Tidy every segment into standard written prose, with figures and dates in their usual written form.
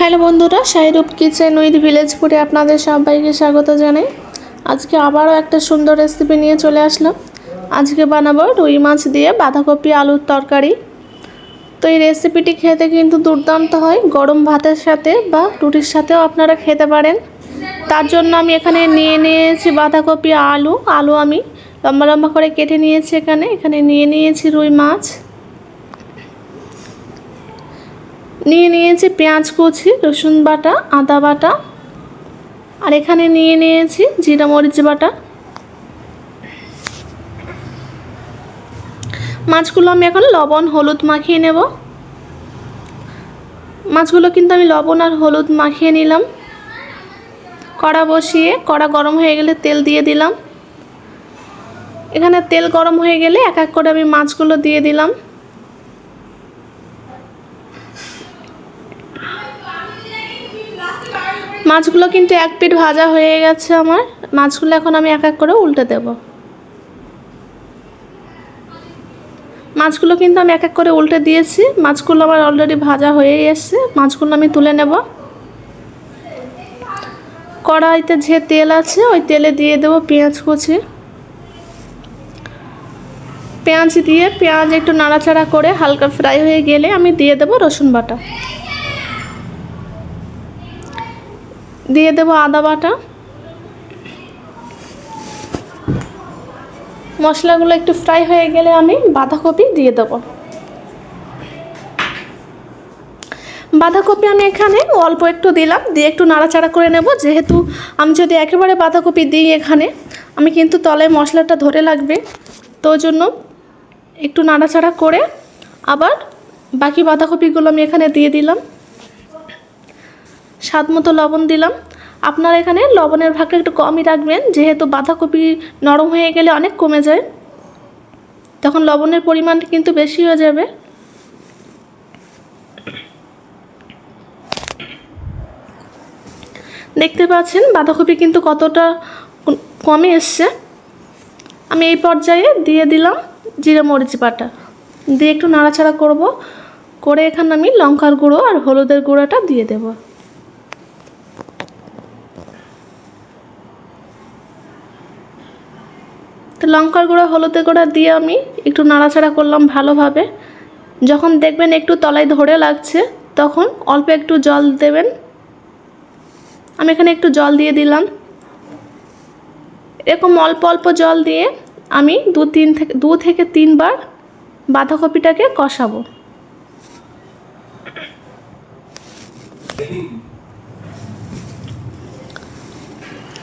Hello বন্ধুরা, Shahrukh kitchen with village ফুডে আপনাদের সবাইকে স্বাগত জানাই। আজকে আবারও একটা সুন্দর রেসিপি নিয়ে চলে আসলাম। আজকে বানাবো রুই মাছ দিয়ে বাঁধাকপি আলুর তরকারি। তো এই রেসিপিটি খেতে কিন্তু দুর্দান্ত হয়, গরম ভাতের সাথে বা রুটির সাথেও আপনারা খেতে পারেন। তার জন্য আমি এখানে নিয়ে নিয়েছি বাঁধাকপি আলু আমি লম্বা লম্বা করে কেটে নিয়েছি। এখানে নিয়ে নিয়েছি রুই মাছ, নিয়ে নিয়েছি পেঁয়াজ কুচি, রসুন বাটা, আদা বাটা, আর এখানে নিয়ে নিয়েছি জিরা মরিচ বাটা। মাছগুলো আমি এখন লবণ হলুদ মাখিয়ে নেব। মাছগুলো কিন্তু আমি লবণ আর হলুদ মাখিয়ে নিলাম। কড়া বসিয়ে কড়া গরম হয়ে গেলে তেল দিয়ে দিলাম। এখানে তেল গরম হয়ে গেলে এক এক করে আমি মাছগুলো দিয়ে দিলাম। মাছগুলো কিন্তু এক পিঠ ভাজা হয়ে গেছে আমার। মাছগুলো এখন আমি এক এক করে উল্টে দেব। মাছগুলো কিন্তু আমি এক এক করে উল্টে দিয়েছি। মাছগুলো আমার অলরেডি ভাজা হয়ে এসেছে। মাছগুলো আমি তুলে নেব। কড়াইতে যে তেল আছে ওই তেলে দিয়ে দেব পেঁয়াজ কুচি। পেঁয়াজ একটু নাড়াচাড়া করে হালকা ফ্রাই হয়ে গেলে আমি দিয়ে দেব রসুন বাটা, দিয়ে দেব আদা বাটা। মশলাগুলো একটু ফ্রাই হয়ে গেলে আমি বাঁধাকপি দিয়ে দেব। বাঁধাকপি আমি এখানে অল্প একটু দিলাম, দিয়ে একটু নাড়াচাড়া করে নেব। যেহেতু আমি যদি একেবারে বাঁধাকপি দিই এখানে, আমি কিন্তু তলায় মশলাটা ধরে লাগবে। তো ওই জন্য একটু নাড়াচাড়া করে আবার বাকি বাঁধাকপিগুলো আমি এখানে দিয়ে দিলাম। স্বাদ মতো লবণ দিলাম। আপনারা এখানে লবণের ভাগটা একটু কমই রাখবেন, যেহেতু বাঁধাকপি নরম হয়ে গেলে অনেক কমে যায়, তখন লবণের পরিমাণটা কিন্তু বেশি হয়ে যাবে। দেখতে পাচ্ছেন বাঁধাকপি কিন্তু কতটা কমে এসছে। আমি এই পর্যায়ে দিয়ে দিলাম জিরা মরিচ বাটা, দিয়ে একটু নাড়াচাড়া করে এখানে আমি লঙ্কার গুঁড়ো আর হলুদের গুঁড়োটা দিয়ে দেব। তো লঙ্কার গুঁড়ো হলুদের গুঁড়ো দিয়ে আমি একটু নাড়াচাড়া করলাম ভালোভাবে। যখন দেখবেন একটু তলায় ধরে লাগছে, তখন অল্প একটু জল দেবেন। আমি এখানে একটু জল দিয়ে দিলাম। এরকম অল্প অল্প জল দিয়ে আমি দু থেকে তিনবার বাঁধাকপিটাকে কষাবো।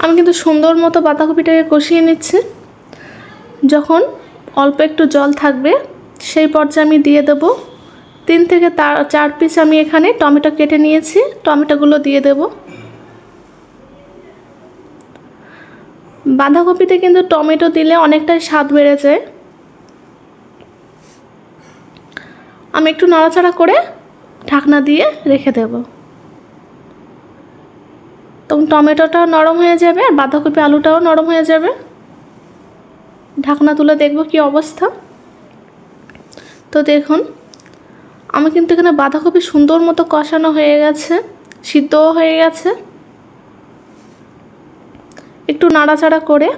আমি কিন্তু সুন্দর মতো বাঁধাকপিটাকে কষিয়ে নিচ্ছি। যখন অল্প একটু জল থাকবে সেই পর্যায়ে আমি দিয়ে দেব 3 থেকে 4 পিস আমি এখানে টমেটো কেটে নিয়েছি, টমেটোগুলো দিয়ে দেব। বাঁধাকপিতে কিন্তু টমেটো দিলে অনেকটাই স্বাদ বেড়ে যায়। আমি একটু নাড়াচাড়া করে ঢাকনা দিয়ে রেখে দেব। তখন টমেটোটাও নরম হয়ে যাবে আর বাঁধাকপি আলুটাও নরম হয়ে যাবে। ঢাকনা তুলে দেখব কি অবস্থা। তো দেখুন আমার কিন্তু এখানে বাঁধাকপি সুন্দর মতো কষানো হয়ে গেছে, সিদ্ধও হয়ে গেছে। একটু নাড়াচাড়া করে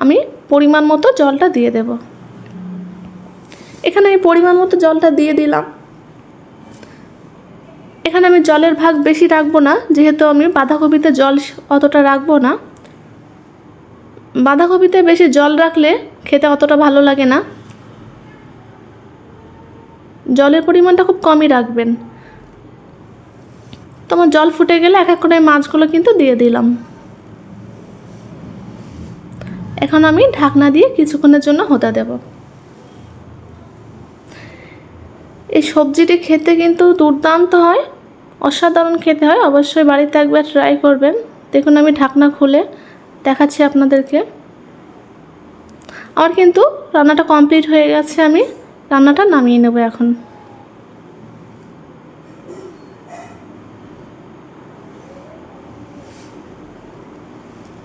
আমি পরিমাণ মতো জলটা দিয়ে দেব। এখানে আমি পরিমাণ মতো জলটা দিয়ে দিলাম। এখানে আমি জলের ভাগ বেশি রাখবো না, যেহেতু আমি বাঁধাকপিতে জল অতটা রাখবো না। বাঁধাকপিতে বেশি জল রাখলে খেতে অতটা ভালো লাগে না। জলের পরিমাণটা খুব কমই রাখবেন। তোমার জল ফুটে গেলে এক এক করে মাছগুলো কিন্তু দিয়ে দিলাম। এখন আমি ঢাকনা দিয়ে কিছুক্ষণের জন্য হতে দেব। এই সবজিটি খেতে কিন্তু দুর্দান্ত হয়, অসাধারণ খেতে হয়। অবশ্যই বাড়িতে একবার ট্রাই করবেন। দেখুন আমি ঢাকনা খুলে দেখাচ্ছি আপনাদেরকে। আমার কিন্তু রান্নাটা কমপ্লিট হয়ে গেছে। আমি রান্নাটা নামিয়ে নেব এখন।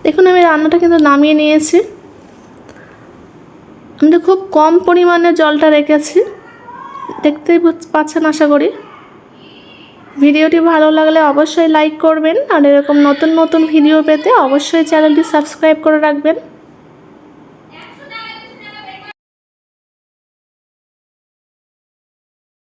দেখুন আমি রান্নাটা কিন্তু নামিয়ে নিয়েছি। আমি তো খুব কম পরিমাণে জলটা রেখেছি, দেখতেই পাচ্ছেন আশা করি। ভিডিওটি ভালো লাগলে অবশ্যই লাইক করবেন আর এরকম নতুন নতুন ভিডিও পেতে অবশ্যই চ্যানেলটি সাবস্ক্রাইব করে রাখবেন।